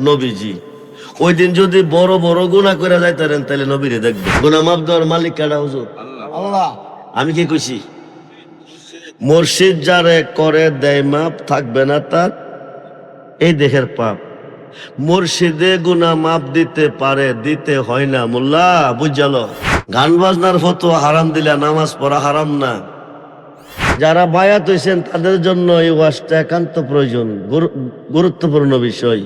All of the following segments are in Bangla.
নবীজি। ওই দিন যদি বড় বড় গুনাহ করে যাইতারেন তাহলে নবীরে দেখবে। গুনাহ মাফ দেওয়ার মালিক কারা হুজুর? আল্লাহ। আমি কি কইছি? মুর্শিদ যারে করে দেয় মাপ, থাকবে না তার এই দেহের পাপ। মুর্শিদে গুনাহ মাপ দিতে পারে, দিতে হয় না। মোল্লা বুঝালো, গান বাজনার ফতোয়া হারাম দিলা নামাজ পড়া হারাম না। যারা বায়াত হইছেন তাদের জন্য এই ওয়াজটা একান্ত প্রয়োজন, গুরুত্বপূর্ণ বিষয়।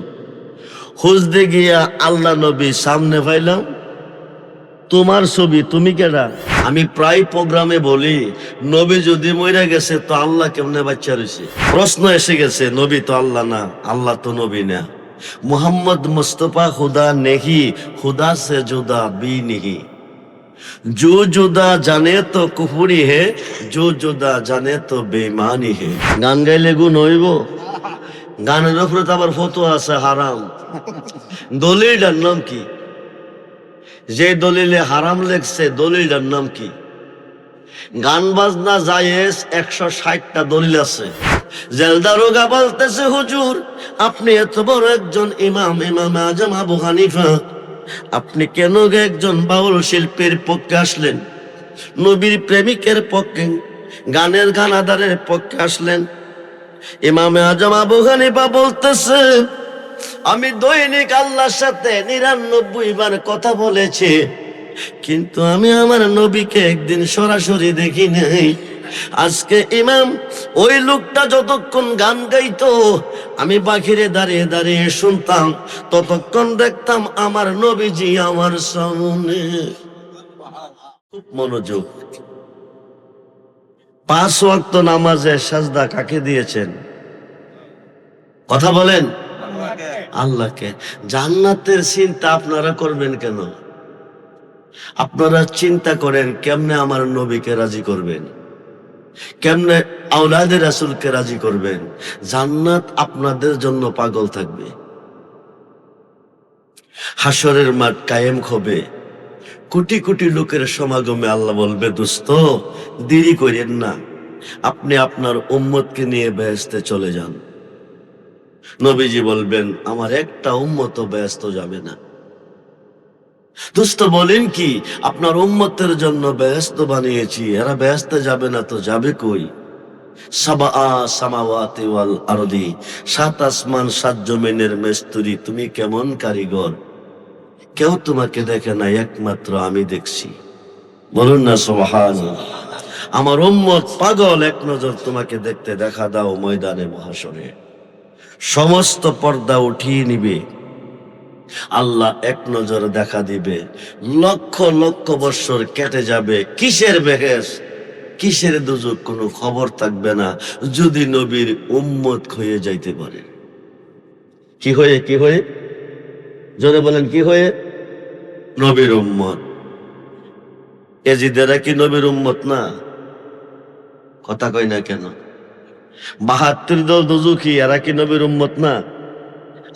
খুঁজতে গিয়া আল্লাহ নবী সামনে পাইলাম, তোমার ছবি, তুমি কেডা? আমি প্রায় প্রোগ্রামে বলি, নবী যদি মরে গেছে তো আল্লাহ কেমনে বাচ্চা রয়েছে? প্রশ্ন এসে গেছে, নবী তো আল্লাহ না, আল্লাহ তো নবী না। মোহাম্মদ মুস্তফা খুদা নেহি, खुदा से जुदा भी नहीं। जो जुदा जाने तो कुफरी है, जो जुदा जाने तो बेईमानी है। গান গাইলে গুণ হইব? গানের উপরে তো আবার ফতোয়া আছে হারাম। দলিলটার নাম কি? যে দলিলে হারাম লেখছে দলিলটার নাম কি? গান বাজনা জায়েজ 160টা দলিল আছে। জেলদারোগা বলতেছে, হুজুর আপনি এত বড় একজন ইমাম, ইমাম আজম আবু হানিফা, আপনি কেন একজন বাউল শিল্পীর পক্ষে আসলেন, নবীর প্রেমিকের পক্ষে, গানের গানাদারের পক্ষে আসলেন? ইমাম আজম আবু হানিফা বলতেছে, আমি দৈনিক আল্লাহর সাথে 99 বার কথা বলেছি, কিন্তু আমি আমার নবীকে একদিন সরাসরি দেখি নাই। আজকে ইমাম, ওই লোকটা যতক্ষণ গান গাইতো আমি বাহিরে দাঁড়িয়ে দাঁড়িয়ে শুনতাম, ততক্ষণ দেখতাম আমার নবীজি আমার সামনে। মনোযোগ। 5 ওয়াক্ত নামাজে সাজদা কাকে দিয়েছেন? কথা বলেন। আল্লাহকে। জান্নাতের চিন্তা আপনারা করবেন কেন? আপনারা চিন্তা করেন কেমনে আমার নবীকে রাজি করবেন, কেমনে আওলাদে রাসূলকে রাজি করবেন। জান্নাত আপনাদের জন্য পাগল থাকবে। হাসরের মাঠ কায়েম হবে, কোটি কোটি লোকের সমাগমে আল্লাহ বলবে, দোস্ত দেরি করেন না, আপনি আপনার উম্মতকে নিয়ে বেহেশতে চলে যান। নবীজি বলবেন, আমার একটা উম্মতও বেহেশতে যাবে না। দোস্ত বলেন কি, আপনার উম্মতের জন্য বেহেশত বানিয়েছি, এরা বেহেশতে যাবে না তো যাবে কই? সাবা সামাওয়াতি ওয়াল আরদি, 7 আসমান 7 জমিনের মেস্তুরি, তুমি কেমন কারিগর, কেউ তোমাকে দেখে না, একমাত্র আমি দেখছি। বলুন না সুবহানাল্লাহ। আমার উম্মত পাগল, এক নজর তোমাকে দেখতে দেখা দাও ময়দানে মহাশরে। সমস্ত পর্দা উঠিয়ে নিবে, আল্লাহ এক নজর দেখা দিবে। লক্ষ লক্ষ বৎসর কেটে যাবে, কিসের বেহেশ, কিসের দুজক, কোনো খবর থাকবে না, যদি নবীর উম্মত হয়ে যাইতে পারে। কি হয়ে? কি হয়ে? জোরে বলেন, কি হয়ে? নবীর উম্মত। এজিদেরা কি নবীর উম্মত না? কথা কই না কেন? 72 দল দুজুকি, এরা কি নবীর উম্মত না?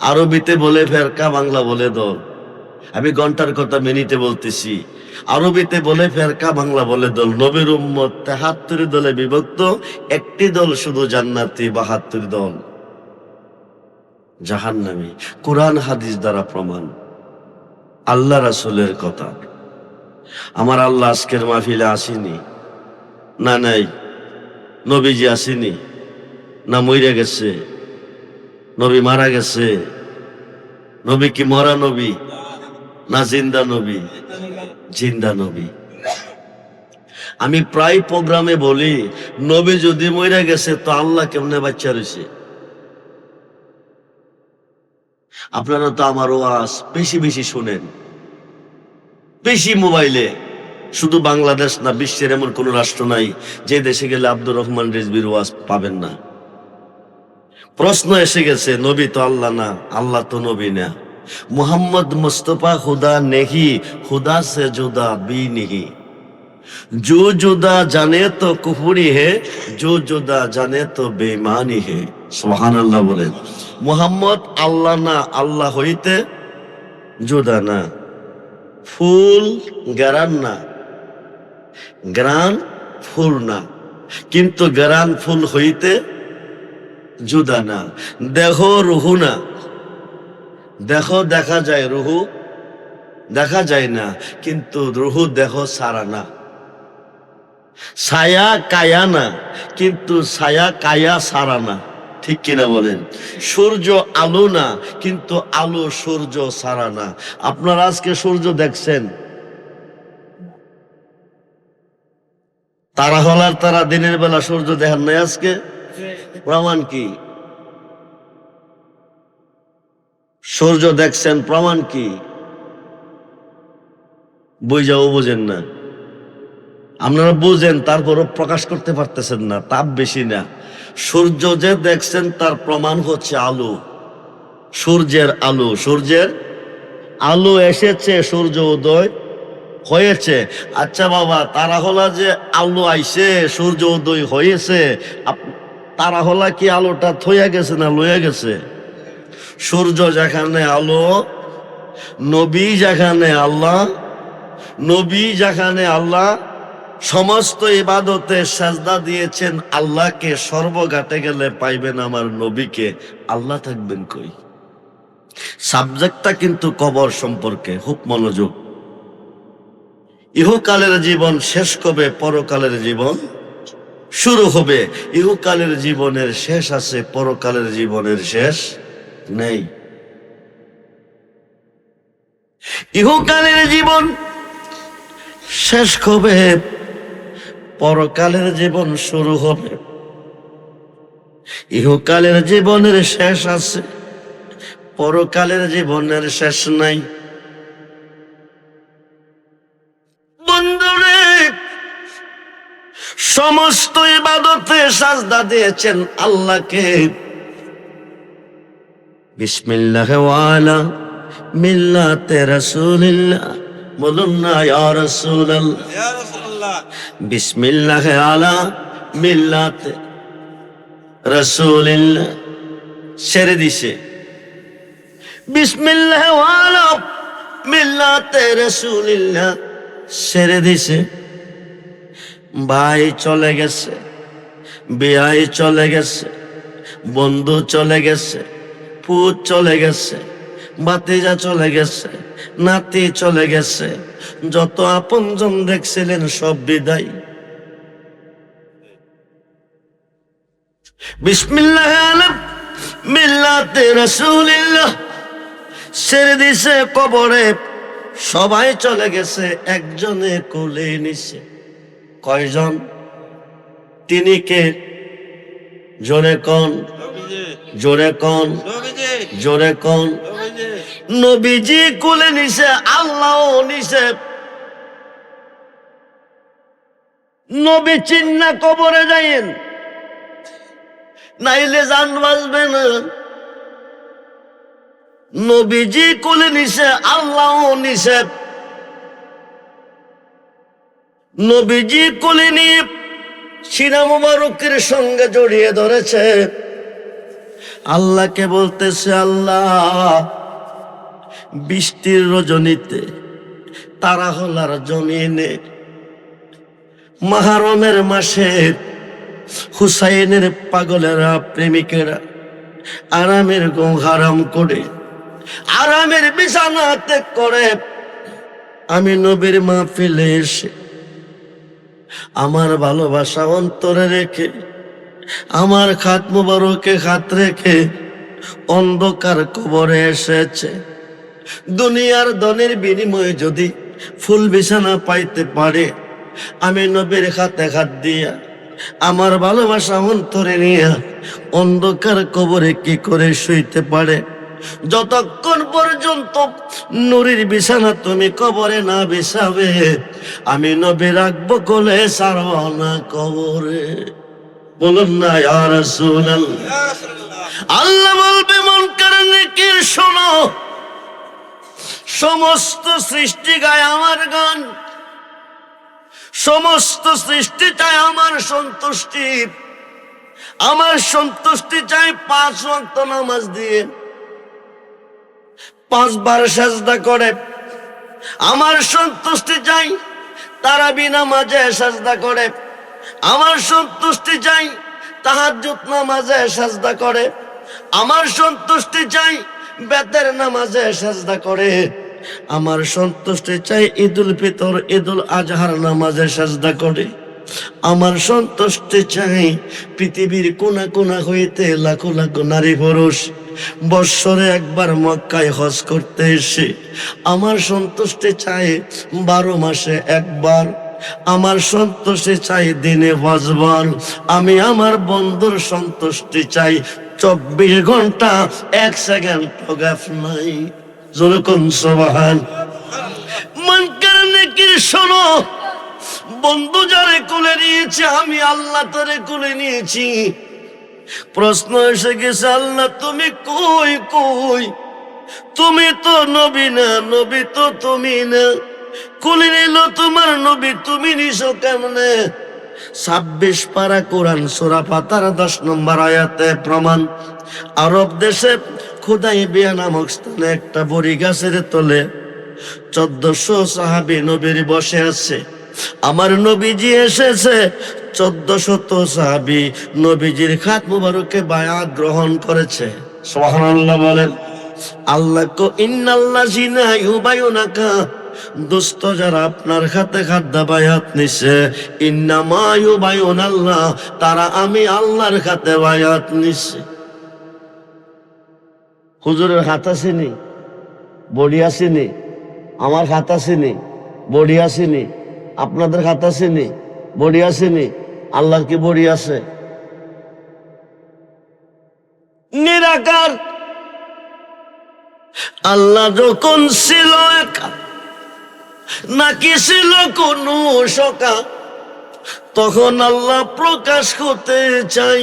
আরবিতে বলে ফেরকা, বাংলা বলে দল। আমি ঘন্টার কথা মিনিটে বলতেছি। আরবিতে বলে ফেরকা, বাংলা বলে দল। নবীর উম্মত 73 দলে বিভক্ত, একটি দল শুধু জান্নাতি, 72 দল জাহান্নামী। কোরআন হাদিস দ্বারা প্রমাণ, আল্লাহ রাসূলের কথা। আমার আল্লাহ আজকের মাহফিলে আসেনি না? নাই। নবীজি আসেনি না? মরে গেছে? নবী মারা গেছে? নবী কি মরা নবী না জিন্দা নবী? জিন্দা নবী। আমি প্রায় প্রোগ্রামে বলি, নবী যদি মরে গেছে তো আল্লাহ কেমনে বাচ্চা রয়েছে? আপনারা তো আমার ওয়াজ বেশি বেশি শুনেন, বেশি মোবাইলে। শুধু বাংলাদেশ না, বিশ্বের এমন কোন রাষ্ট্র নাই যে দেশে গেলে আব্দুর রহমান রিজভির ওয়াজ পাবেন না। প্রশ্ন এসে গেছে, নবী তো আল্লাহ না, আল্লাহ তো নবী না। মোহাম্মদ মুস্তফা খুদা নেহি, खुदा से जुदा भी नहीं। जो जुदा जाने तो कुफरी है, जो जुदा जाने तो बेईमानी है। সুবহানাল্লাহ বলেন। মোহাম্মদ আল্লাহ না, আল্লাহ হইতে জুদা না। ফুল গ্রান না, গ্রান ফুল না, কিন্তু গ্রান ফুল হইতে জুদা না। দেহ রুহু না, দেখো দেখা যায়, রুহু দেখা যায় না, কিন্তু রুহু দেহ ছাড়া না। ছায়া কায়া না, কিন্তু ছায়া কায়া ছাড়া না। ঠিক কিনা বলেন? সূর্য আলো না, কিন্তু আলো সূর্য ছাড়া না। আপনারা আজকে সূর্য দেখছেন? তারা হলার তারা দিনের বেলা সূর্য দেখেন নাই আজকে? প্রমাণ কি? সূর্য দেখছেন, প্রমাণ কি? বুঝাও বোঝেন না। আপনারা বুঝেন, তারপরও প্রকাশ করতে পারতেছেন না, তাপ বেশি না। সূর্য যে দেখছেন তার প্রমাণ হচ্ছে আলো, সূর্যের আলো। সূর্যের আলো এসেছে, সূর্য উদয় হয়েছে। আচ্ছা বাবা, তারা হলা যে আলো আইছে, সূর্য উদয় হয়েছে, তারা হলা কি আলোটা থইয়া গেছে না লইয়া গেছে? সূর্য যেখানে আলো, নবী যেখানে আল্লাহ, নবী যেখানে আল্লাহ, সমস্ত ইবাদতে সাজদা দিয়েছেন আল্লাহকে। সর্বঘাটে গেলে পাইবেন আমার নবীকে, আল্লাহ থাকবেন কই? সাবজেক্টটা কিন্তু কবর সম্পর্কে, খুব মনোযোগ। ইহকালের জীবন শেষ কবে, পরকালের জীবন শুরু হবে। ইহকালের জীবনের শেষ আছে, পরকালের জীবনের শেষ নেই। ইহকালের জীবন শেষ হবে, পরকালের জীবন শুরু হবে। ইহকালের জীবনের শেষ আছে, পরকালের জীবনের শেষ নাই। বন্ধুরে, সমস্ত ইবাদতে সাজদা দিয়েছেন আল্লাহকে। বিসমিল্লাহ ওয়ালা মিল্লাতে রাসূলিল্লাহ, বলুন না ইয়া রাসূলুল্লাহ, ইয়া রাসূলুল্লাহ। বিসমিল্লাহ আলা মিল্লাতে রাসূলিল্লাহ ছেড়ে দিছে। বিসমিল্লাহ ওয়ালা মিল্লাতে রাসূলিল্লাহ ছেড়ে দিছে। ভাই চলে গেছে, বিয়াই চলে গেছে, বন্ধু চলে গেছে, পুত চলে গেছে, ভাতিজা চলে গেছে, নাতি চলে গেছে, যত আপনজন দেখছিলেন সব বিদায়। বিসমিল্লাহ আলা মিল্লাতে রাসূলিল্লাহ ছেড়ে দিছে কবরে। সবাই চলে গেছে, একজনে কোলে নিছে। কয়জন? তিনি কে? জোরে কোন, জোরে কোন, জোরে কোন? নবীজি কোলে নিছে, আল্লাহ নিছে। নবী চিন্না কবরে যাইয়েন, নাইলে জান বাঁচবে না। নবীজি কোলে নিছে, আল্লাহ নিছে। নবীজি কোলে নিয়ে সিনা মুবারকের সঙ্গে জড়িয়ে ধরেছে। আল্লাহকে বলতেছে, আল্লাহ বৃষ্টির রজনীতে, তারা হলার জমিনে, মুহররমের মাসে হুসাইনের পাগলেরা, প্রেমিকেরা আরামের ঘুম হারাম করে, আরামের বিছানা ত্যাগ করে আমি নবীর মাহফিলে এসে আমার ভালোবাসা অন্তরে রেখে, আমার খাত মুবারকে হাত রেখে অন্ধকার কবরে এসেছে। দুনিয়ার ধনের বিনিময়ে যদি ফুল বিছানা পাইতে পারে, আমি নবীর হাতে হাত দিয়া আমার ভালোবাসা অন্তরে নিয়ে অন্ধকার কবরে কি করে শুইতে পারে? যতক্ষণ পর্যন্ত নূরের বিছানা তুমি কবরে না বিছাবে, আমি নবী রাখবো কোলে, ছাড়ব না কবরে। বলুন না ইয়া রাসূলুল্লাহ। আল্লাহ বলবে, মুনকার নাকির শোনো, সমস্ত সৃষ্টি গায় আমার গান, সমস্ত সৃষ্টি চায় আমার সন্তুষ্টি। আমার সন্তুষ্টি চাই 5 ওয়াক্ত নামাজ দিয়ে, 5 বার সাজদা করে। আমার সন্তুষ্টি চাই তারাবি নামাজে সাজদা করে। আমার সন্তুষ্টি চাই তাহাজ্জুদ নামাজে সাজদা করে। আমার সন্তুষ্টি চাই বেতের নামাজে সেজদা করে, আমার সন্তুষ্টি চাই ঈদুল ফিতর ঈদুল আজহার নামাজে সেজদা করে। আমার সন্তুষ্টি চাই পৃথিবীর কোনা কোনা হইতে লাখো লাখো নারী পুরুষ বৎসরে একবার মক্কায় হজ করতে এসে আমার সন্তুষ্টি চাই 12 মাসে একবার, আমার সন্তুষ্টি চাই দিনে 5 বার। আমি আমার বন্ধুর সন্তুষ্টি চাই 24 ঘন্টা 1 সেকেন্ড গ্যাপ নাই। যেরকম সুবহান মন করনে কি শোনো, বন্ধু যারে কোলে নিয়েছে আমি আল্লাহ তারে কোলে নিয়েছি। প্রশ্ন এসে গেছে, আল্লাহ তুমি কই কই? তুমি তো নবী না, নবী তো তুমি না, কোলে নিল তোমার নবী, তুমি নিছো কেমনে? 26 পারা কোরআন সূরা ফাতার 10 নম্বর আয়াতে প্রমাণ। আরব দেশে খুদাইবিয়া নামক স্থানে একটা বড়ি গাছের তলে 1400 সাহাবী নবীর বসে আছে। আমার নবীজি এসেছে, 1400 সাহাবী নবীজির খাত মুবারকে বায়াত গ্রহণ করেছে। সুবহানাল্লাহ বলেন। আল্লাহ কো ইন্নাল্লাযিনা ইউবায়ুনাকা, দোস্ত যারা আপনার খাতে খাদ্য বায়াত নিছে, ইন্নামা ইউবায়ুনাল্লাহ, তারা আমি আল্লাহর খাতে বায়াত নিছে। হুজুরের হাত আসেনি, বডি আসেনি, আমার হাত আসেনি, বডি আসেনি, আপনাদের হাত আসেনি, বডি আসেনি, আল্লাহর কি বডি আছে? নিরাকার। আল্লাহ যখন ছিল একা, নাকি ছিল কোন শোকা, তখন আল্লাহ প্রকাশ করতে চাই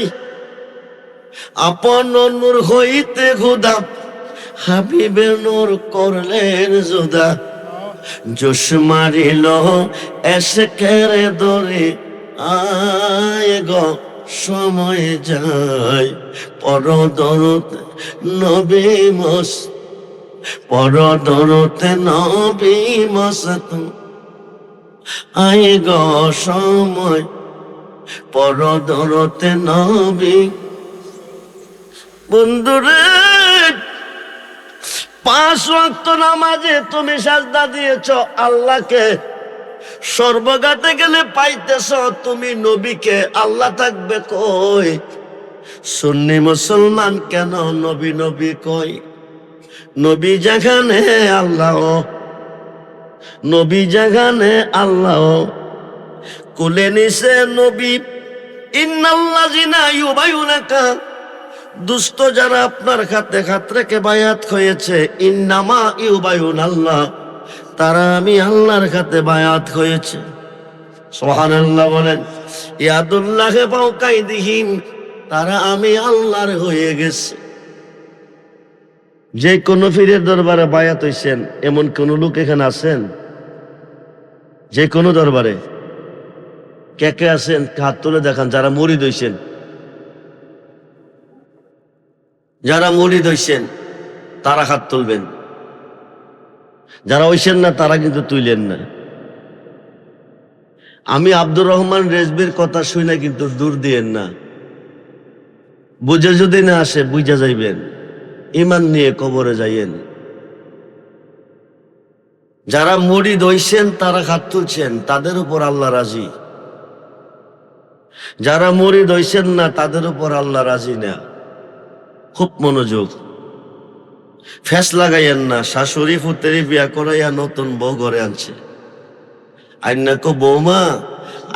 আপন নূর হইতে খোদা হাবিবের নূর করলেন জুদা। জোশ মারিল এসকের দরে, আয় গো সময় যায়, পরদরতে নবী মস্ত, পরদরতে নবী মস্ত, আয় গো সময়, পরদরতে নবী। বন্ধুরে 5 ওয়াক্ত নামাজে তুমি সাজদা দিয়েছ আল্লাহকে, সর্বঘাতে গেলে পাইতেছ তুমি নবীকে, আল্লাহ থাকবে কই? সুন্নি মুসলমান কেন নবী নবী কই? নবী যেখানে আল্লাহ, নবী যেখানে আল্লাহ, কোলে নিছে নবী। ইন্নাল্লাযিনা ইউবায়ুনাকা, দুষ্ট যারা আপনার খাতে খাত রেখে বায়াত হয়েছে, ইন্নামা ইউবায়ুনাল্লাহ, তারা আমি আল্লাহর খাতে বায়াত হয়েছে। সুবহানাল্লাহ বলেন। ইয়াদুল্লাহি ফাওকা আইদিহিম, তারা আমি আল্লাহর হয়ে গেছে। যে কোন পীরের দরবারে বায়াত হইছেন এমন কোন লোক এখানে আছেন? যে কোন দরবারে কে কে আছেন হাত তুলে দেখান। যারা মুরিদ হইছেন, যারা মুরিদ হইছেন তারা হাত তুলবেন, যারা হইছেন না তারা কিন্তু তুইলেন না। আমি আব্দুর রহমান রেজবির কথা শুনে কিন্তু দূর দিয়েন না, বুঝে যদি না আসে বুঝা যাইবেন, ইমান নিয়ে কবরে যাইয়েন। যারা মুরিদ হইছেন তারা হাত তুলছেন, তাদের উপর আল্লাহ রাজি। যারা মুরিদ হইছেন না তাদের উপর আল্লাহ রাজি না। খুব মনোযোগ, ফেস লাগাইয়েন না। শাশুড়ি ফুতেরি বিয়া করাইয়া নতুন বউ ঘরে আনছে, আইনা কো বৌমা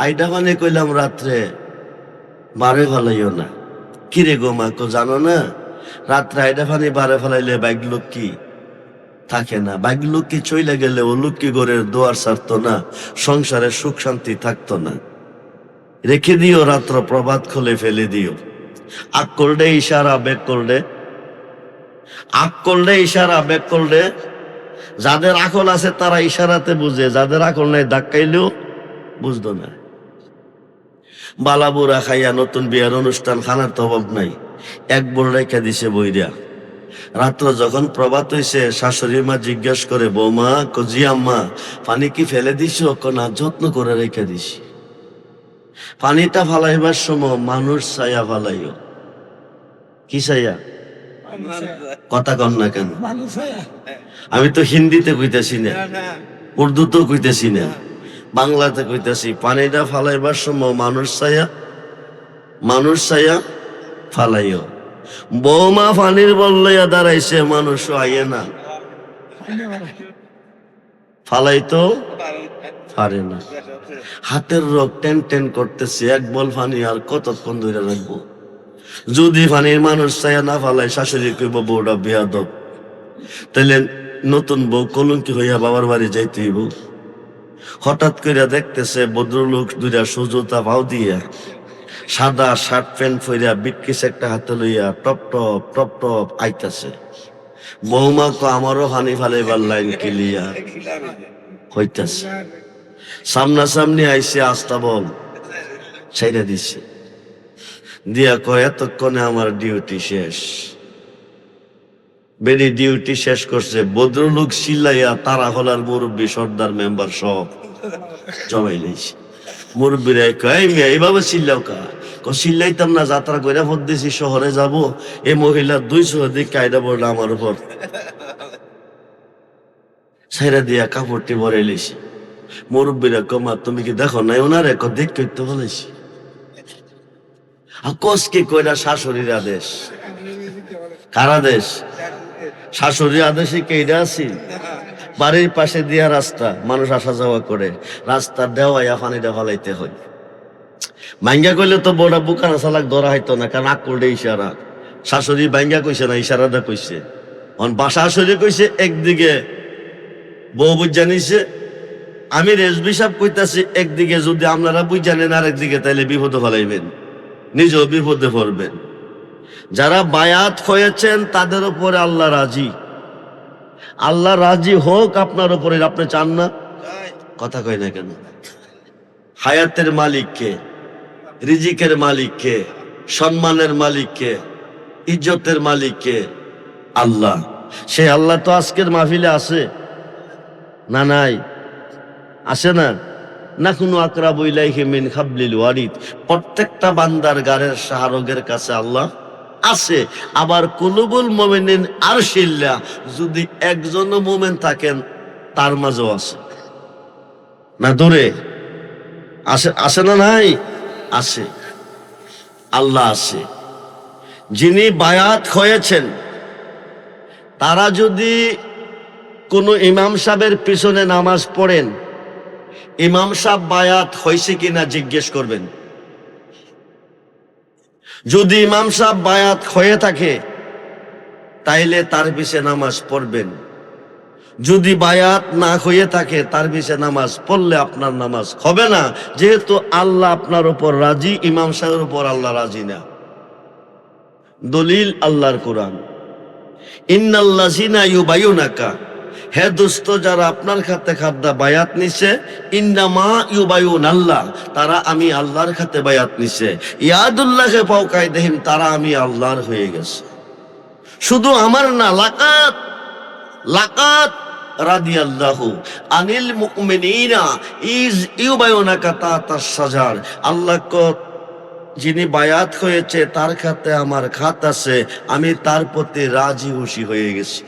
আইডা মানে কইলাম রাত্রে বারে ফেলাইও না। কিরে গো মা, কো জানো না রাত্রে আইডা ফানি বারে ফেলাইলে বাইক লক্ষ্মী থাকে না, বাইক লক্ষ্মী চইলে গেলে ও লক্ষ্মী ঘরের দোয়ার ছাড়তো না, সংসারে সুখ শান্তি থাকতো না। রেখে দিও রাত্র প্রভাত খুলে ফেলে দিও। আগ করলে ইশারা, বেক করলে আগ করলে ইশারা, বেক করলে। যাদের আকল আছে তারা ইশারাতে বুঝে, যাদের আকল নাই ধাক্কাইলেও বুঝতো না। বালাবুরা খাইয়া নতুন বিয়ার অনুষ্ঠান, খানার তো অভাব নাই, এক বড় রেখা দিছে বইরা। রাত্র যখন প্রভাত হইছে শাশুড়ি মা জিজ্ঞেস করে, বৌমা কজি আম্মা পানি কি ফেলে দিছ? না, যত্ন করে রেখে দিছি। পানিটা ফালাইবার সময় মানুষ ছায়া ফালাইও। কি ছায়া? কথা কন না কেন? আমি তো হিন্দিতে কইতেছি না, উর্দুতে কইতেছি না, বাংলাতে কইতেছি। পানিটা ফালাইবার সময় মানুষ ছায়া ফালাইও। বৌমা পানির বল লইয়া দাঁড়াইছে, মানুষ আইয়ে না, ফালাইতো পারে না। হাতের রোগ টেন টেন করতেছে, এক বল পানি আর কতক্ষণ ধরে রাখবো? যদি পানির মানুষ ছায়া না ফালাই, শাশুড়ি কইব বউটা বেয়াদব। তাইলে নতুন বউ কলঙ্কি হইয়া বাবার বাড়ি যাইতে হইব। হঠাৎ করে দেখতেছে ভদ্রলোক দুইটা সুজোতা পাও দিয়া, সাদা শার্ট প্যান্ট পরিয়া, বিটকিস একটা হাতে লইয়া টপ টপ টপ টপ আইতাছে। বৌমা তো আমারও পানি ফালাইবার লাইন ক্লিয়ার হইতাছে। সামনাসামনি আইসে, আস্তা বল ছাইরা দিছে, দিয়া কয় এতক্ষণে আমার ডিউটি শেষ। বেরি ডিউটি শেষ করছে, ভদ্রলোক চিল্লাইয়া তারা হলার মুরব্বী সর্দার মেম্বার সব জমাই নিয়েছে। মুরব্বীরা কয় মিয়া এইভাবে চিল্লাও কা? চিল্লাইতাম না, যাত্রা করে দিছি শহরে যাব। এই মহিলা 200 দিক কায়দা পড়লো আমার উপর, ছাইরা দিয়া কাপড়টি ভরে লিছি। মুরব্বীরা কমা তুমি কি দেখো নাই ওনার এক দিক করতে বলেছি? কসকে কইরা শাশুড়ির আদেশ। কার আদেশ? শাশুড়ির আদেশে কেইডা আছি? বাড়ির পাশে দিয়া রাস্তা, মানুষ আসা যাওয়া করে, রাস্তার দেওয়াইয়া পানিটা ফালাইতে হয়। ভাঙ্গা কইলে তো বড় বুকানা চালাক ধরা হইতো না, কারণ আকলটা ইশারা। শাশুড়ি ভাঙ্গা কইছে না, ইশারাটা কইছে। শাশুড়ি কইছে একদিকে, বউ বুঝা নিছে। আমি রেজবি সাহেব কইতাছি একদিকে যদি আপনারা বুঝা নেন, আর একদিকে তাইলে বিপদে ফেলাইবেন, নিজেও বিপদে পড়বেন। যারা বায়াত হয়েছেন তাদের উপরে আল্লাহ রাজি। আল্লাহ রাজি হোক আপনার উপরে, আপনি চান না? কথা কয় না কেন? হায়াতের মালিক কে? রিজিকের মালিক কে? সম্মানের মালিক কে? ইজ্জতের মালিক কে? আল্লাহ। সেই আল্লাহ তো আজকের মাহফিলে আছে না? নাই? আসে না? না কোনো আকরাবু ইলাইহি মিন হাবলিল ওয়ারিদ। প্রত্যেকটা বান্দার গারের শাহরগের কাছে আল্লাহ আছে। আবার কুলুবুল মুমিনিন আরশিল্লাহ, যদি একজনও মুমিন থাকেন তার মাঝেও আছে না? দূরে আসে না? নাই? আছে, আল্লাহ আছে। যিনি বায়াত হয়েছেন তারা যদি কোনো ইমাম সাহেবের পিছনে নামাজ পড়েন, ইমাম সাহেব বায়াত হয়েছে কিনা জিজ্ঞেস করবেন। যদি ইমাম সাহেব বায়াত হয়ে থাকে তাইলে তার পিছে নামাজ পড়বেন। যদি বায়াত না হয়ে থাকে তার পিছে নামাজ পড়লে আপনার নামাজ হবে না, যেহেতু আল্লাহ আপনার উপর রাজি, ইমাম সাহেবের উপর আল্লাহ রাজি না। দলিল আল্লাহর কোরআন। ইন্নাল্লাযিনা ইউবাইয়ুনাকা, হে দোস্ত যারা আপনার খাতে খাদ্দা বায়াত নিছে, ইন্নামা ইউবাইয়ুনাল্লাহ, তারা আমি আল্লাহর খাতে বায়াত নিছে। ইয়াদুল্লাহি ফাওকা আইদিহিম, তারা আমি আল্লাহর হয়ে গেছে। শুধু আমার না, লাকাত রাদিয়াল্লাহু আনিল মুমিনিনা ইজ ইউবাইয়ুনাকা তাতাশ শাজার। আল্লাহ যিনি বায়াত হয়েছে তার খাতে আমার খাত আছে, আমি তার প্রতি রাজি খুশি হয়ে গেছি।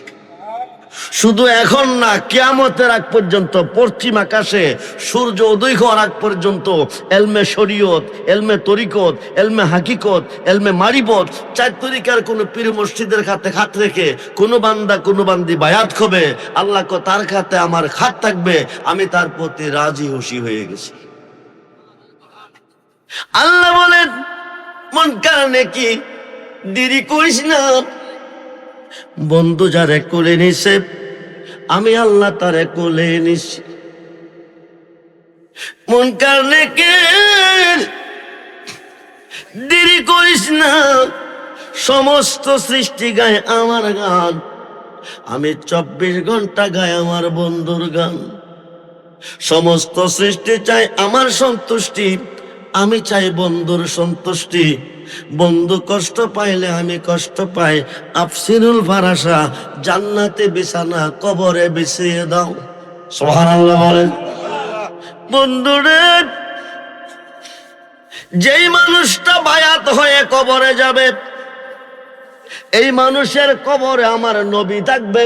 শুধু এখন না, কিয়ামতের আগ পর্যন্ত, পশ্চিম আকাশে সূর্য উদয় হওয়ার আগ পর্যন্ত এলমে শরীয়ত, এলমে তরিকত, এলমে হাকিকত, এলমে মারিফত, 4 তরিকার কোন পীর মসজিদের খাতে খাত রেখে কোনো বান্দা কোনো বান্দি বায়াত হবে, আল্লাহ তার খাতে আমার খাত থাকবে, আমি তার প্রতি রাজি খুশি হয়ে গেছি। আল্লাহ বলেন মন কারণে কি দেরি করিস না, বন্ধু যারে কোলে নিছে আমি আল্লাহ তারে কোলে নিছি। মন কারণে কে দেরি করিস না, সমস্ত সৃষ্টি গায় আমার গান, আমি 24 ঘন্টা গায় আমার বন্ধুর গান। সমস্ত সৃষ্টি চাই আমার সন্তুষ্টি, আমি চাই বন্ধুর সন্তুষ্টি। বন্ধু কষ্ট পাইলে আমি কষ্ট পাই, আফসিনুল ফারাসা, জান্নাতে বিছানা কবরে বিছিয়ে দাও। সুবহানাল্লাহ বলেন। বন্ধুরে, যেই মানুষটা বায়াত হয়ে কবরে যাবে, এই মানুষের কবরে আমার নবী থাকবে,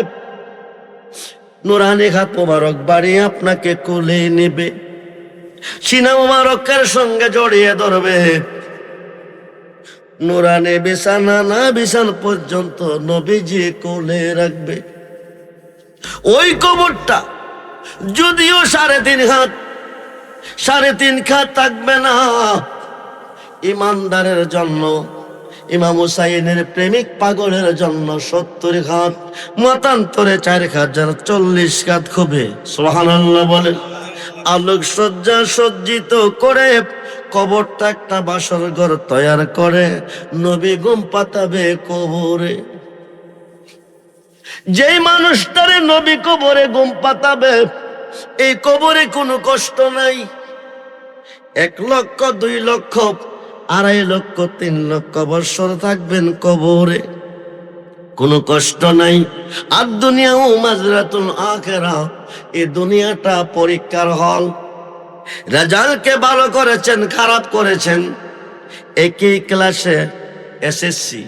নুরানি হাত মোবারক বাড়িয়ে আপনাকে কোলে নেবে, সিনা মোবারকের সঙ্গে জড়িয়ে ধরবে, নুরানি বিছানা না বিছান পর্যন্ত নবীজি কোলে রাখবে। ওই কবরটা যদিও 3.5 হাত, 3.5 হাত থাকবে না, ইমানদারের জন্য, ইমাম হুসাইনের প্রেমিক পাগলের জন্য 70 হাত, মতান্তরে 4 হাত, যারা 40 হাত হবে। সুবহানাল্লাহ বলেন। আলোক সজ্জা সজ্জিত করে কবরটা একটা বাসর ঘর তৈয়ার করে নবী ঘুম পাতাবে কবরে। যেই মানুষটারে নবী কবরে ঘুম পাতাবে, এই কবরে কোনো কষ্ট নাই। 1 লক্ষ, 2 লক্ষ, 2.5 লক্ষ, 3 লক্ষ বৎসর থাকবেন কবরে, কোনো কষ্ট নাই। আর দুনিয়াও মাজরাতুল আখিরা, এই দুনিয়াটা পরীক্ষার হল। রেজাল্টকে ভালো করেছেন, খারাপ করেছেন, একই ক্লাসে এসএসসি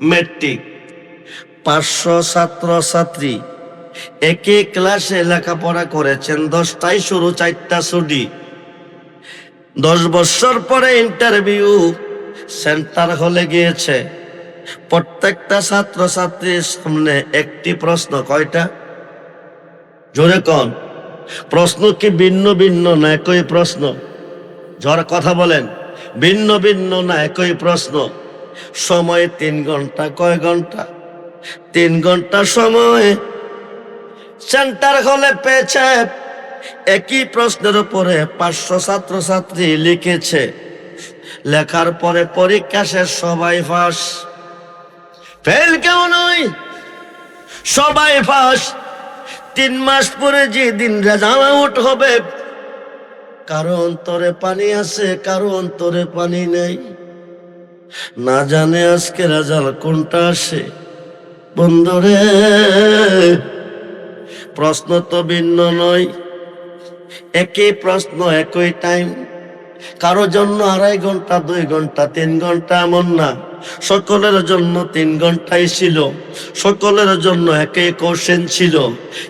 মেট্রিক 500 ছাত্র ছাত্রী, একই ক্লাসে লেখাপড়া করেছেন, 10টায় শুরু, 4টা ছুটি। 10 বছর পরে ইন্টারভিউ সেন্টার হলে গিয়েছে, প্রত্যেকটা ছাত্র ছাত্রীর সামনে একটি প্রশ্ন। কয়টা? জোরে কোন? প্রশ্ন কি ভিন্ন ভিন্ন না একই প্রশ্ন? জোরে কথা বলেন। ভিন্ন ভিন্ন না একই প্রশ্ন? সময় 3 ঘন্টা। কয় ঘন্টা? 3 ঘন্টা সময় সেন্টার হলে পেয়েছে। একই প্রশ্নের উপরে 500 ছাত্র ছাত্রী লিখেছে। লেখার পরে পরীক্ষা শেষ, সবাই পাস। ফেল কেউ নয়, সবাই পাস। 3 মাস পরে যেদিন রেজাল্ট আউট হবে, কারো অন্তরে পানি আছে, কারো অন্তরে পানি নেই। না জানে আজকে রেজাল্ট কোনটা আসে। বন্ধুরে, প্রশ্ন তো ভিন্ন নয়, একই প্রশ্ন, একই টাইম। কারো জন্য 2.5 ঘন্টা, 2 ঘন্টা, 3 ঘন্টা, এমন না। সকলের জন্য 3 ঘন্টাই ছিল, সকলের জন্য একই কোশ্চেন ছিল।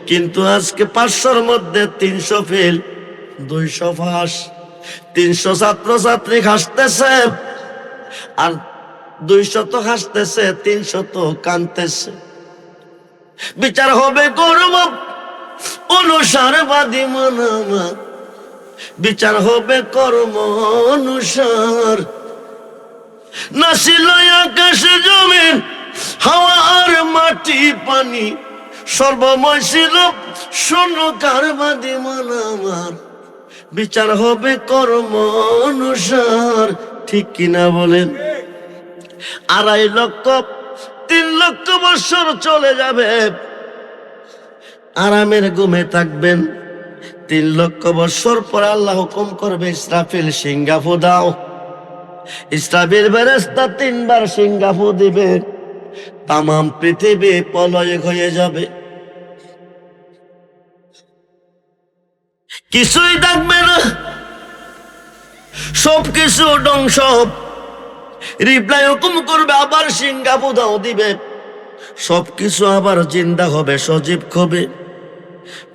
কিন্তু আজকে 500-র মধ্যে 300 ফেল, 200 পাস। 300 ছাত্র ছাত্রী হাসতেছে, আর 200 তো হাসতেছে, 300 তো কাঁদতেছে। বিচার হবে কর্ম অনুসার বাদী মানামা, বিচার হবে কর্ম অনুসার। না ছিল আকাশ জমিন, হাওয়া আর মাটি পানি, সর্বময় ছিল শূন্যকার বাদী মানামার। বিচার হবে কর্ম অনুসার, ঠিক কিনা বলেন? 2.5 লক্ষ, 3 লক্ষ বছর চলে যাবে, আরামের ঘুমে থাকবেন। 3 লক্ষ বছর পর আল্লাহ হুকুম করবে, ইসরাফিল সিংহা ফু দাও। ইসরাফিল ফেরেশতা 3 বার সিংহা ফু দিবে, তাম পৃথিবী প্রলয় হয়ে যাবে, কিছুই থাকবে না, সবকিছু ধ্বংস। রিপ্লাই হুকুম করবে, আবার সিংহা ফু দাও দিবে, সবকিছু আবার জিন্দা হবে, সজীব হবে।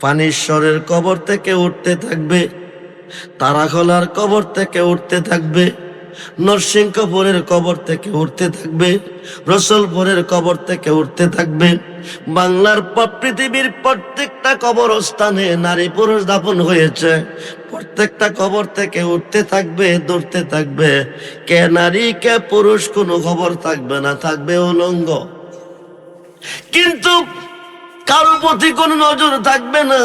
পানিশ্বরের কবর থেকে উঠতে থাকবে, তারাখলার কবর থেকে উঠতে থাকবে, নরসিংহপুরের কবর থেকে উঠতে থাকবে, রসুলপুরের কবর থেকে উঠতে থাকবে। বাংলার পৃথিবীর প্রত্যেকটা কবরস্থানে নারী পুরুষ দাফন হয়েছে, প্রত্যেকটা কবর থেকে উঠতে থাকবে, দৌড়তে থাকবে। কে নারী কে পুরুষ কোনো খবর থাকবে না, থাকবে উলঙ্গ। কিন্তু কারো প্রতি কোনো নজর থাকবে না,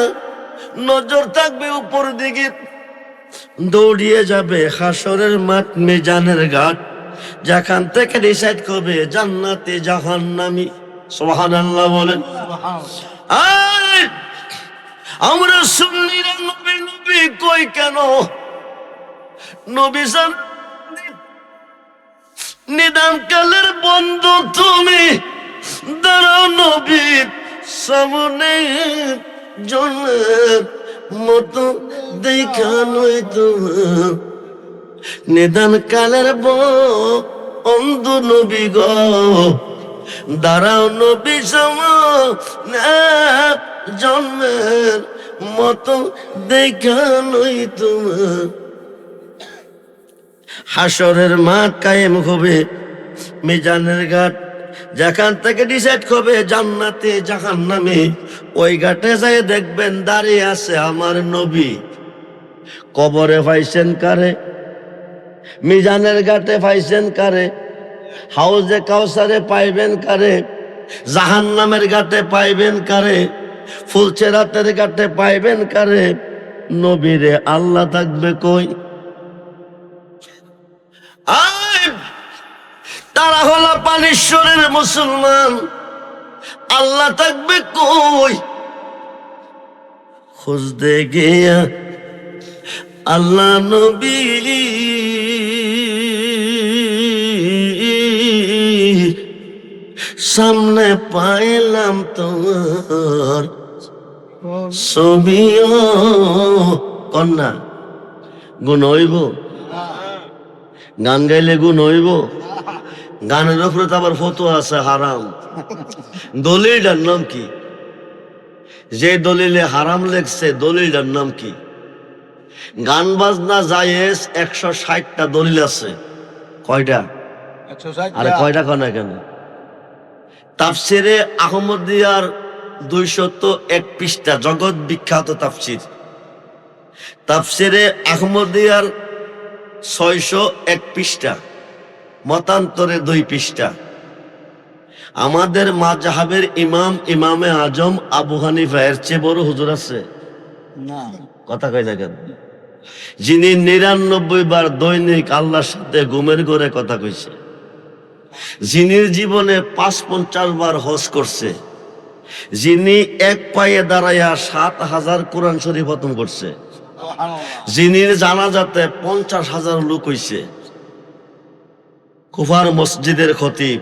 নজর থাকবে উপর দিকে। দৌড়িয়ে যাবে হাসরের মাঠ, মিজানের ঘাট, যেখান থেকে ডিসাইড করবে জান্নাতি জাহান্নামী। সুবহানাল্লাহ বলেন। আমরা সুন্নিরা নবী নবী কই কেন? নবী নিদান কালের বন্ধু তুমি, দাঁড়াও নবীর সামনে, জলের মতো দেখা নয় তোমার। নিদান কালের বন্ধু নবী গো, দাঁড়াও নবী সামনে, জন্মের মতো দেখা নই তোমার। হাসরের মাঠ কায়েম হবে, মিজানের ঘাট, যেখান থেকে ডিসাইড হবে জান্নাতে জাহান্নামে, ওই ঘাটে যাই দেখবেন দাঁড়িয়ে আছে আমার নবী। কবরে পাইছেন কারে, মিজানের ঘাটে পাইছেন কারে, হাউজে কাউসারে পাইবেন কারে, জাহান্নামের ঘাটে পাইবেন কারে, ফুলচেরাতের ঘাটে পাইবেন কারে? নবীরে আল্লাহ থাকবে কই? তারা হলো পানিশ্বরের মুসলমান, আল্লাহ থাকবে কই? খুঁজতে গিয়া আল্লাহ নবী সামনে পাইলাম তোমার ছবিও। কন্যা গুণ হইব, গান গাইলে গুণ হইব? গানের উপরে তো আবার ফতোয়া আছে হারাম। দলিলটার নাম কি? যে দলিলে হারাম লেখছে দলিলটার নাম কি? গান বাজনা জায়েজ 160টা দলিল আছে। কয়টা? আরে কয়টা কনা কেন? তাফসিরে আহমদিয়ার 201 পৃষ্ঠা, জগৎ বিখ্যাত তাফসির। তাফসিরে আহমদিয়ার 601 পৃষ্ঠা, মতান্তরে 2 পৃষ্ঠা। আমাদের মাযহাবের ইমাম, ইমামে আজম আবু হানিফা এর চেয়ে বড় হুজুর আছে না? কথা কয় না কেন? যিনি 99 বার দৈনিক আল্লাহর সাথে ঘুমের ঘরে কথা কইছে, যিনি জীবনে 550 বার হজ করছে, যিনি এক পায়ে দাঁড়াইয়া 7000 কোরআন শরীফ খতম করছে, যিনি জানাজাতে 50,000 লোক হইছে, কুফার মসজিদের খতিব।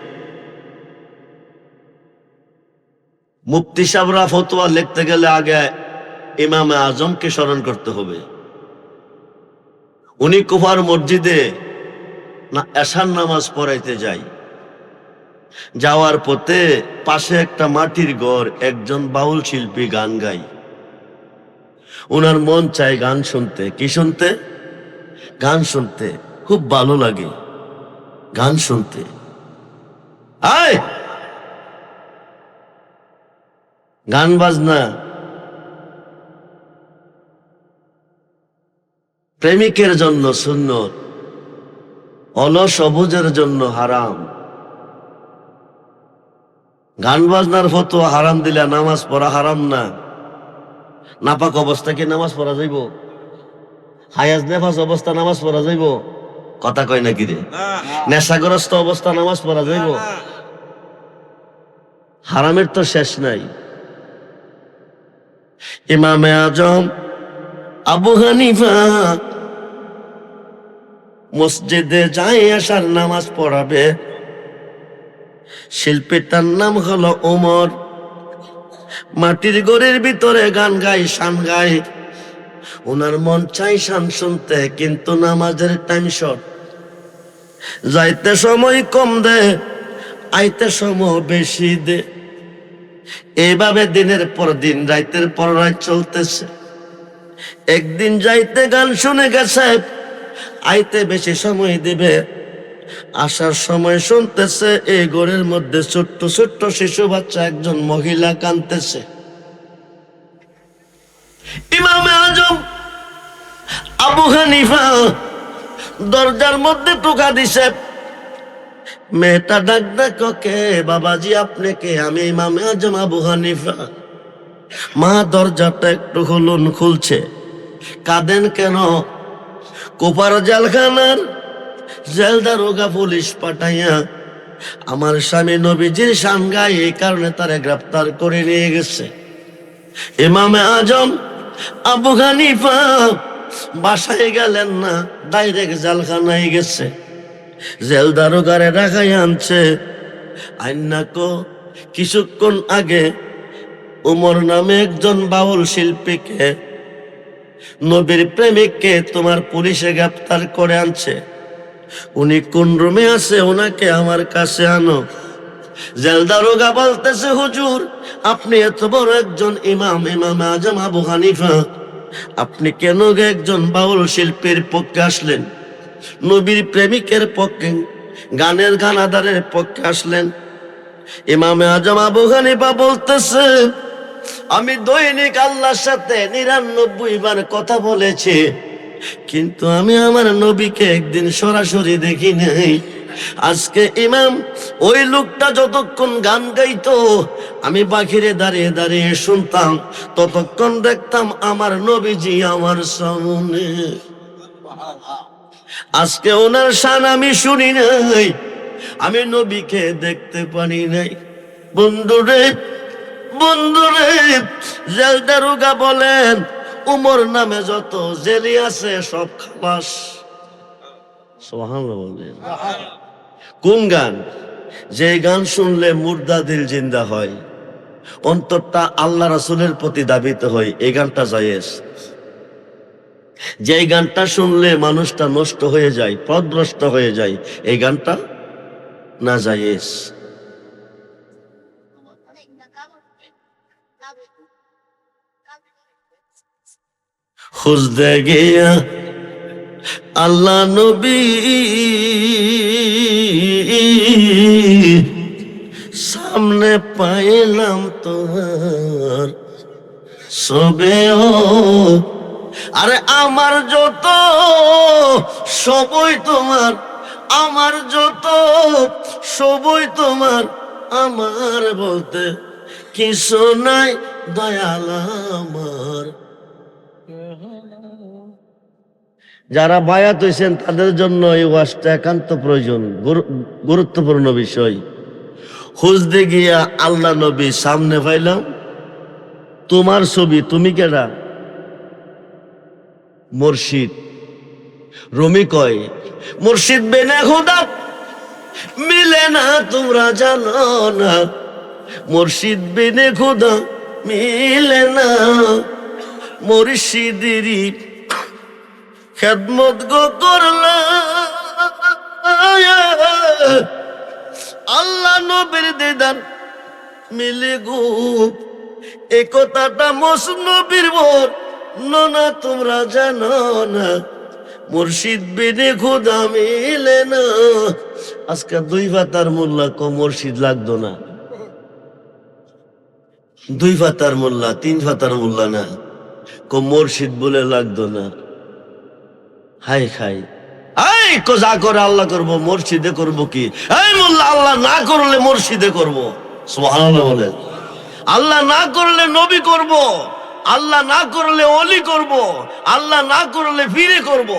মুফতি সাহেবরা ফতোয়া লিখতে গেলে আগে ইমামে আজমকে স্মরণ করতে হবে। উনি কুফার মসজিদে না এশার নামাজ পড়াইতে যাই, যাওয়ার পথে পাশে একটা মাটির ঘর, একজন বাউল শিল্পী গান গায়। ওনার মন চায় গান শুনতে। কি শুনতে? গান শুনতে। খুব ভালো লাগে গান শুনতে। আয় গান বাজনা প্রেমিকের জন্য সুন্নত, অলস সবুজের জন্য হারাম। গান বাজনার ফতোয়া হারাম দিলে নামাজ পড়া হারাম না? নাপাক অবস্থা কি নামাজ পড়া যাইব? হায়াজ নেফাস অবস্থা নামাজ পড়া যাইব? কথা কয় নাকি রে? নেশাগ্রস্ত অবস্থা নামাজ পড়া যাইব? হারামের তো শেষ নাই। ইমামে আজম আবু হানিফা মসজিদে যাই আসার নামাজ পড়াবে। শিল্পীটার নাম হলো ওমর। মাটির ঘরের ভিতরে গান গায়, শান গায়। ওনার মন চাই শান শুনতে, কিন্তু নামাজের টাইম শর্ট। যাইতে সময় কম দে, আইতে সময় বেশি দে। এইভাবে দিনের পর দিন, রাইতের পর রাত চলতেছে। একদিন যাইতে গান শুনে গেছে, আইতে বেশি সময় দিবে। আসার সময় শুনতেছে এই ঘরের মধ্যে ছোট্ট ছোট্ট শিশু বাচ্চা একজন মহিলা কাঁদতেছে। ইমামে আজম আবু হানিফা দরজার মধ্যে টোকা দিছে। মেয়েটা ডাক ডাক, কে বাবাজি আপনি কে? আমি ইমামে আজম আবু হানিফা। মা দরজাটা একটু খুলছে। কাঁদেন কেন? কোপার জেলখানার জেলদারোগা পুলিশ পাঠাইয়া আমার স্বামী নবীজির শান গায়, এই কারণে তারে গ্রেফতার করে নিয়ে গেছে। ইমামে আজম আবু হানিফা বাসায় গেলেন না, ডাইরেক্ট জেলখানায় গেছে। জেলদারোগারে রাখাই আনছে। আইনাকো কিছুক্ষণ আগে উমর নামে একজন বাউল শিল্পীকে, নবীর প্রেমিককে তোমার পুলিশে গ্রেফতার করে আনছে। উনি কোন রুমে আছে, ওনাকে আমার কাছে আনো। জেল দারোগা বলতেছে, হুজুর আপনি এত বড় একজন ইমাম, ইমাম আজম আবু হানিফা, আপনি কেন একজন বাউল শিল্পীর পক্ষে আসলেন, নবীর প্রেমিকের পক্ষে, গানের গানাদারের পক্ষে আসলেন? ইমাম আজম আবু হানিফা বলতেছে, আমি দৈনিক আল্লাহর সাথে 99 বার কথা বলেছি, কিন্তু আমি আমার নবীকে একদিন সরাসরি দেখি নাই। আজকে ইমাম, ওই লোকটা যতক্ষণ গান গাইতো আমি বাহিরে দাঁড়িয়ে দাঁড়িয়ে শুনতাম, ততক্ষণ দেখতাম আমার নবীজি আমার সামনে। আজকে ওনার শান আমি শুনি নাই, আমি নবীকে দেখতে পারি নাই। বন্ধুরে, বন্ধুরে, জেল দারোগা বলেন উমর নামে যত জেলি আছে সব খালাস। সুবহানাল্লাহ বলেন। কোন গান? যে গান শুনলে মুর্দা দিল জিন্দা হয়, অন্তরটা আল্লাহ রাসূলের প্রতি দাবিত হয়, এই গানটা জায়েজ। যে গানটা শুনলে মানুষটা নষ্ট হয়ে যায়, পথভ্রষ্ট হয়ে যায়, এই গানটা না জায়েজ। খুঁজতে গিয়া আল্লাহ নবী সামনে পাইলাম তোমার সবেও। আরে আমার যত সবই তোমার, আমার যত সবই তোমার, আমার বলতে কিছু নাই দয়াল আমার। যারা বায়াত হইছেন তাদের জন্য এই ওয়াজটা একান্ত প্রয়োজন, গুরুত্বপূর্ণ বিষয়। খুঁজতে গিয়া আল্লাহ নবী সামনে পাইলাম তোমার ছবি। তুমি কেডা? মুর্শিদ। রুমি কয়, মুর্শিদ বেনে খুদা মিলে না, তোমরা জানো না, মুর্শিদ বেনে খুদা মিলে না। মুর্শিদেরই খেদমত গো করলা, আল্লাহ নবীর দিদার মিলে গো, এ কথাটা মসনবীর বর না, তোমরা জানো না, মুর্শিদ বিনে খুদা মিলে না। আজকে 2 পাতার মোল্লা কো মুর্শিদ লাগতো না, 2 পাতার মোল্লা 3 পাতার মোল্লা না, কো মুর্শিদ বলে লাগতো না। হাই খাই এই কো যা করে আল্লাহ করবো, মুর্শিদে করবো কি? এই মোল্লা, আল্লাহ না করলে মুর্শিদে করবো। সুবহানাল্লাহ বলেন। আল্লাহ না করলে নবী করব, আল্লাহ না করলে ওলি করব, আল্লাহ না করলে ফিরে করব।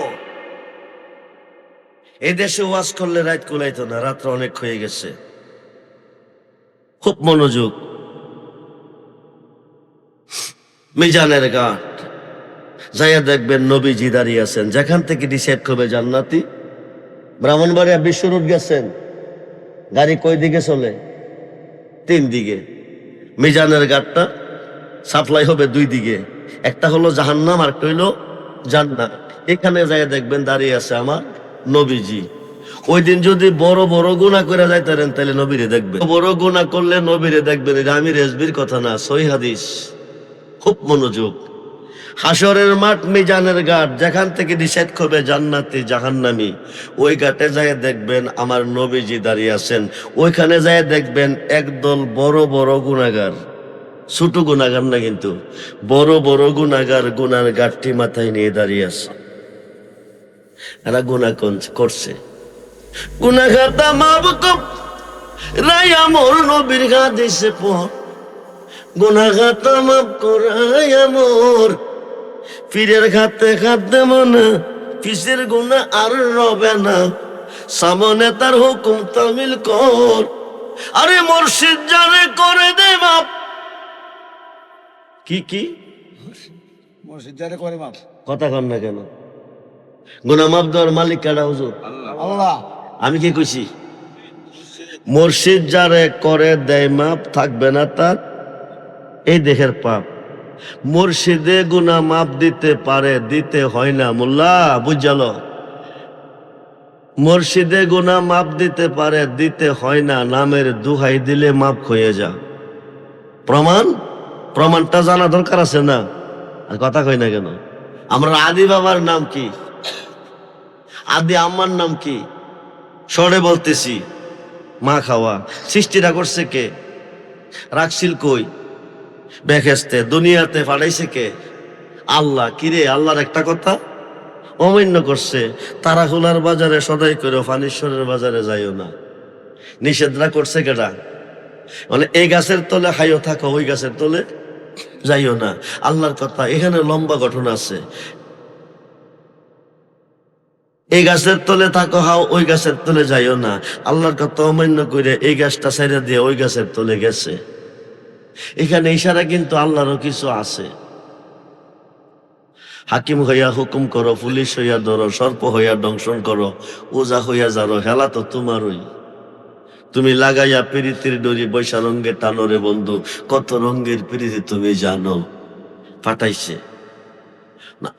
এই দেশে ওয়াজ করলে রাত কুলাইতো না, রাত্র অনেক হয়ে গেছে। খুব মনোযোগ। মিজানের ঘাট যাইয়া দেখবেন নবীজি দাঁড়িয়ে আছেন। যেখান থেকে ডিসাইড করবে জান্নাতি, ব্রাহ্মণবাড়িয়া বিশ্ব রোড গেছেন, গাড়ি কই দিকে চলে? 3 দিকে। মিজানের ঘাটটা সাপ্লাই হবে 2 দিকে, একটা হলো জাহান্নাম আর একটা হইলো জান্নাত। এখানে যাইয়া দেখবেন দাঁড়িয়ে আছে আমার নবীজি। ওই দিন যদি বড় বড় গুনাহ করে যাইতারেন তাহলে নবীরে দেখবেন, বড় গুনাহ করলে নবীরে দেখবেন। এটা আমি রেজবির কথা না, সহিহ হাদিস। খুব মনোযোগ। হাসরের মাঠ মিজানের ঘাট, যেখান থেকে ডিসাইড করবে জান্নাতি জাহান্নামী, ওই ঘাটে যায় দেখবেন আমার নবীজি দাঁড়িয়ে আছেন। ওইখানে যায় দেখবেন একদল বড় বড় গুনাহগার, ছোট গুনাহগার না কিন্তু, বড় বড় গুনাহগার গুনার ঘাটটি মাথায় নিয়ে দাঁড়িয়ে আছে। এরা গুনাহ করছে, গুনাহগারটা মাফ কর রাইয়া মোর নবীর হাদিসে পড়, গুনাহগারটা মাফ করাইয়া মোর পীরের খাতে খাতে মনে, পিসের গুনাহ আর রবে না, সামনে তার হুকুম তামিল কর। আরে মুর্শিদ জানে করে দে মাপ। কি কি মুর্শিদ জানে করে মাপ? কথা কন না কেন? গুনাহ মাফ দেওয়ার মালিক কারা হুজুর? আল্লাহ। আমি কি কইছি? মুর্শিদ যারে করে দেয় মাপ, থাকবে না তার এই দেহের পাপ। মুর্শিদে গুনাহ মাফ দিতে পারে, দিতে হয় না। মোল্লা বুঝালো, মুর্শিদে গুনাহ মাপ দিতে পারে, দিতে হয় না, নামের দুহাই দিলে মাপ হয়ে যা। প্রমাণটা জানা দরকার আছে না? আর কথা কই না কেন? আমরা আদি বাবার নাম কি, আদি আম্মার নাম কি? সরে বলতেছি, মা খাওয়া। সৃষ্টিটা করছে কে? রাখছিল কই? বেহেশতে, দুনিয়াতে পাঠাইছে কে? আল্লাহ। কিরে, আল্লাহর একটা কথা অমান্য করছে। তারাহুলার বাজারে সদাই করে ফানেশ্বরের বাজারে যাইও না, নিষেধরা করছে কেডা? মানে এই গাছের তলে হাইও থাকো, ওই গাছের তলে যাইও না, আল্লাহর কথা। এখানে লম্বা ঘটনা আছে। এই গাছের তলে থাকো, হাও, ওই গাছের তলে যাইও না, আল্লাহর কথা অমান্য করে এই গাছটা ছেড়ে দিয়ে ওই গাছের তলে গেছে। এখানে ইশারা কিন্তু আল্লাহরও কিছু আছে। হাকিম হইয়া হুকুম করো, পুলিশ হইয়া ধরো, সর্প হইয়া দংশন করো, ওজা হইয়া যারো, হেলা তো তোমারই। তুমি লাগাইয়া প্রীতির ডরি, বৈশা রঙ্গে টানোরে বন্ধু, কত রঙ্গের প্রীতি তুমি জানো। পাঠাইছে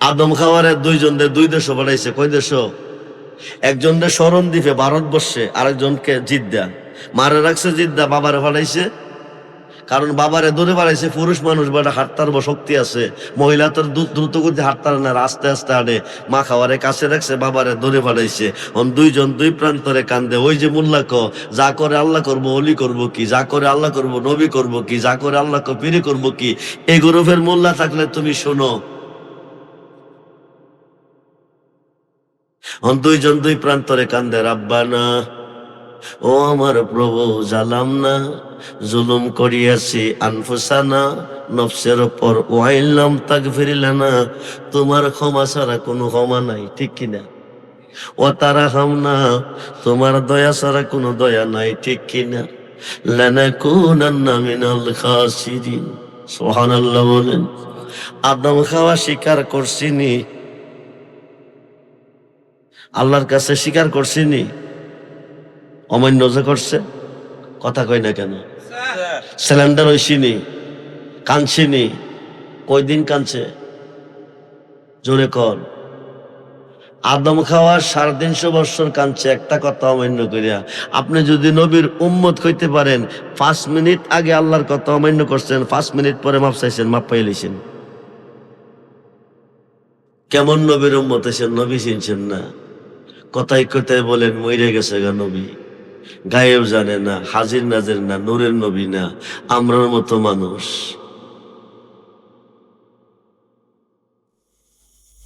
আদম খাওয়ারে দুইজনদের দুই দেশ পাঠাইছে। কয় দেশ? একজনদের স্মরণ দ্বীপে ভারতবর্ষে, আরেকজনকে জিদ্দা। মারে রাখছে জিদ্দা, বাবারে পাঠাইছে। কারণ বাবারে দূরে বাড়াইছে, পুরুষ মানুষ বাড়া হাঁটতার শক্তি আছে, মহিলা তোর দ্রুত গতি হাঁটতার না, আস্তে আস্তে হাঁটে। মা খাওয়ারে কাছে রাখছে, বাবারে দূরে বাড়াইছে। দুইজন দুই প্রান্তরে কান্দে। ওই যে মোল্লা ক, যা করে আল্লাহ করবো অলি করবো কি, যা করে আল্লাহ করবো নবী করবো কি, যা করে আল্লাহ পীরে করবো কি। এই গ্রুপের মোল্লা থাকলে তুমি শোনো। দুইজন দুই প্রান্তরে কান্দে, রাব্বানা, ও আমার প্রভু, জালাম না, জুলুম করিয়াছি আনফুসানা, নফসের উপর, ওয়াইলাম তাগফির লানা, তোমার ক্ষমা ছাড়া কোনো ক্ষমা নাই, ঠিক কিনা? ও তারা হামনা, তোমার দয়া ছাড়া কোনো দয়া নাই, ঠিক কিনা? লানাকুনান্না মিনাল খাসিরিন। সুবহানাল্লাহ বলেন। আদম খাওয়া স্বীকার করছিনি, আল্লাহর কাছে স্বীকার করছিনি, অমান্য যে করছে। কথা কই না কেন? সিলিন্ডার হইছিনি, কাঁদছিনি। কয়দিন কাঁদছে? জোরে কর। আদম খাওয়ার 350 বছর কাঁদছে একটা কথা অমান্য করিয়া। আপনি যদি নবীর উম্মত হইতে পারেন, 5 মিনিট আগে আল্লাহর কথা অমান্য করছেন, 5 মিনিট পরে মাপ চাইছেন, মাপ পাই লইছেন। কেমন নবীর উম্মত হইছেন? নবী চিনছেন না। কথায় কথায় বলেন মইরে গেছে গা নবী, গায়েব জানে না, হাজির নাজির না, নূরের নবী না, আমরার মতো মানুষ।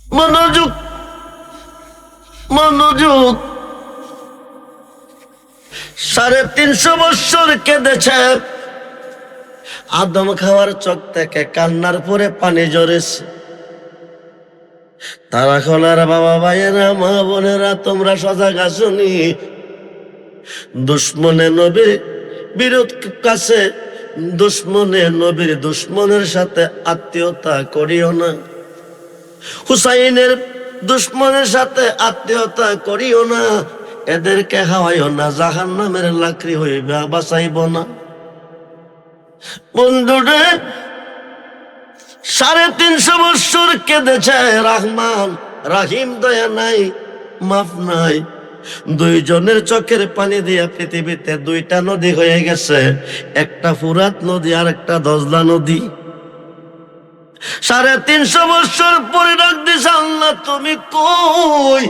মনোযোগ, মনোযোগ। 350 বছর কেঁদেছে। আদম খাওয়ার চোখ থেকে কান্নার পরে পানি ঝরেছে। তারা খোলার বাবা, ভাইয়েরা, মা বোনেরা, তোমরা সজাগ আসুনি। দুশ্মনে নবীর বিরোধ কাছে, দুশ্মনে নবীর দুশ্মনের সাথে আত্মীয়তা করিও না। হুসাইনের দুশ্মনের সাথে আত্মীয়তা করিও না। এদেরকে হাওয়াইও না, জাহান্নামের লাকড়ি হইবে, বাঁচাইব না। বন্ধুরে, 350 বছর কেঁদেছে। রহমান রাহিম, দয়া নাই, মাফ নাই। দুইজনের চোখের পানি দিয়া পৃথিবীতে 2টা নদী হয়ে গেছে, একটা ফুরাত নদী আর একটা দজলা নদী। 350 বছর পরে ডাক দিছে, আল্লাহ তুমি কই,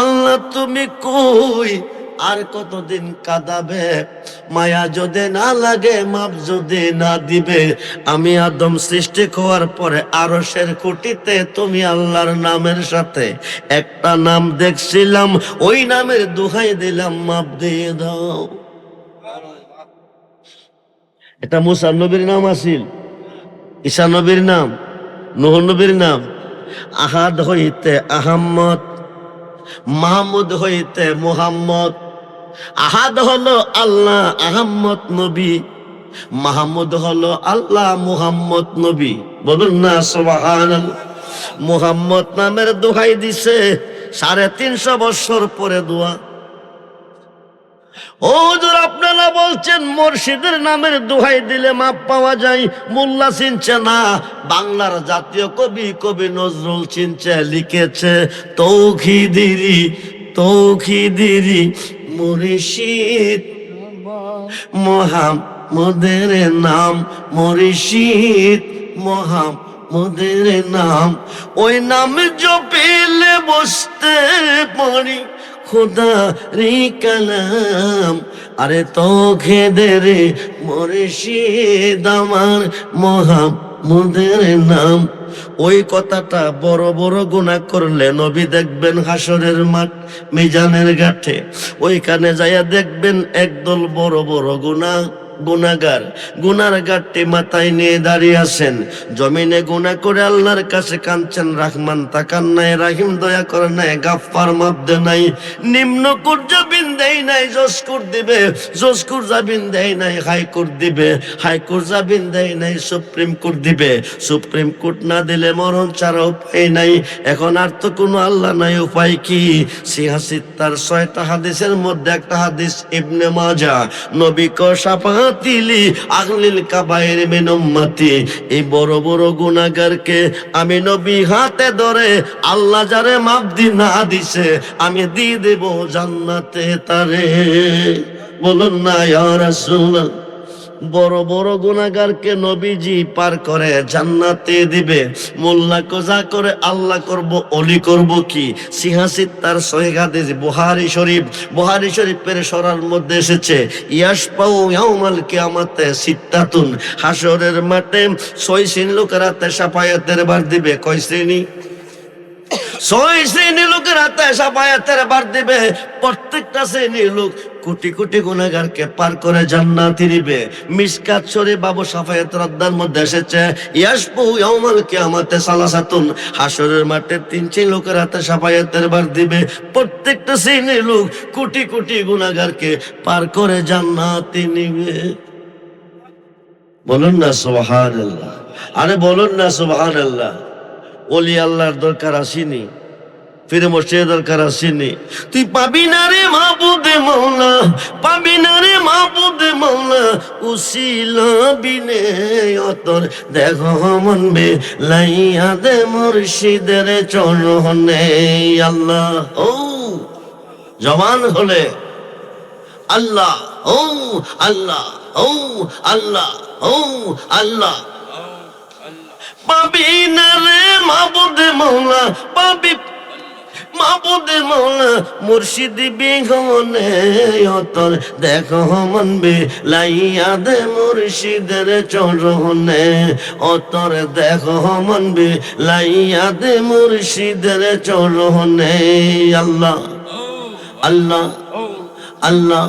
আল্লাহ তুমি কই? আর কতদিন কাঁদাবে? মায়া যদি না লাগে, মাপ যদি না দিবে, আমি আদম সৃষ্টি হওয়ার পরে আরশের খুঁটিতে তুমি আল্লাহর নামের সাথে একটা নাম দেখছিলাম, ওই নামের দোহাই দিলাম, মাপ দিয়ে দাও। এটা মুসা নবীর নাম আছিল, ঈসা নবীর নাম, নূহ নবীর নাম। আহাদ হইতে আহাম্মদ, মাহমুদ হইতে মুহাম্মদ। আহাদ হলো আল্লাহ, আহাম্মদ নবী। মাহমুদ হলো আল্লাহ, মুহাম্মদ নবী। বলুন না সুবহানাল্লাহ। মুহাম্মদ নামের দোহাই দিছে 350 বছর পরে দোয়া। ও হুজুর, আপনারা বলছেন মুর্শিদের নামের দোহাই দিলে মাপ পাওয়া যায়, মোল্লা চিনছে না। বাংলার জাতীয় কবি কবি নজরুল চিনছে, লিখেছে তৌহিদেরই তৌহিদেরই মুর্শিদ মোহাম্মদের নাম মুর্শিদ মোহাম্মদের নাম ওই নাম জপেলে বসতে পারি খুদা রে কালাম আরে তৌহিদের মুর্শিদ আমার মোহাম্মদের নাম ওই কথাটা বড় বড় গুনাহ করলে নবী দেখবেন হাসরের মাঠ মিজানের ঘাটে ওইখানে যাইয়া দেখবেন একদল বড় বড় গুনাহগার গুনার ঘাটটি মাথায় নিয়ে দাঁড়িয়ে আছেন জমিনে গুনাহ করে আল্লাহর কাছে কাঁদছেন রহমান তাকান নাই রাহিম দয়া করে নাই গাফফার মাফ দে নাই নিম্ন কোট জাবিন দেয় নাই জজকুর দিবে জজকুর জাবিন দেয় নাই হাইকোর্ট দিবে হাইকোর্ট জাবিন দেয় নাই সুপ্রিম কোর্ট দিবে সুপ্রিম কোর্ট না দিলে মরণ ছাড়া উপায় নাই এখন আর তো কোনো আল্লাহ নাই উপায় কি সিহাসিত্তার 6টা হাদিসের মধ্যে একটা হাদিস ইবনে মাজাহ নবী ক শাফাতিলি আগলিল কাবায়ের মিন উম্মতি এই বড় বড় গুনাহগারকে আমি নবী হাতে ধরে আল্লাহ যারে মাফ না দিছে আমি দিয়ে দেব জান্নাতে তারে বলুন না ইয়া রাসূলুল্লাহ বড় বড় গুনাহগারকে নবীজি পার করে জান্নাতে দিবে মোল্লা কোজা করে আল্লাহ করব ওলি করব কি সিহাসিত্তার 6 হাদিস বুখারী শরীফের সরার মধ্যে এসেছে ইয়াশপাউ ইয়াউমাল কিয়ামাতে সিত্তাতুন হাসরের মাঠে 6 শ্রেণীর লোকেরা শাফায়াতের বার দিবে কয় শ্রেণী 6 শ্রেণীর লোকের হাতে শাফায়াতের বার দিবে প্রত্যেকটা শ্রেণীর লোক কোটি কোটি গুনাহগারকে পার করে জান্নাতে দিবে মিশকাত শরীফ বাবু শাফায়াতের অধ্যায়ের মধ্যে এসেছে ইয়াশপু ইয়াউমাল কিয়ামাতে সালাসাতুন হাসরের মাঠে 3 শ্রেণীর লোকের হাতে শাফায়াতের বার দিবে প্রত্যেকটা শ্রেণীর লোক কোটি কোটি গুনাহগারকে পার করে জান্নাতে নিবে বলুন না সুবহানাল্লাহ আরে বলুন না সুবহানাল্লাহ ওলি আল্লাহর দরকার আসেনি ফিরে মসজিদের দরকার আসেনি তুই পাবি না রে মাহবুবে মওলা পাবি না রে মাহবুবে মওলা উসিলা বিনে অতর দেখো মন বে লাইয়া দে মুর্শিদের চরণে আল্লাহ ও জবান হলে আল্লাহ ও আল্লাহ ও আল্লাহ ও আল্লাহ পাবি না রে মাহবুবে মওলা পাবি মাহবুবে মওলা মুর্শিদ বিহনে অতর দেখো মন বে লাইয়া দে মুর্শিদের চরণে অতর দেখো মন বে লাইয়া দে মুর্শিদের চরণে আল্লাহ আল্লাহ আল্লাহ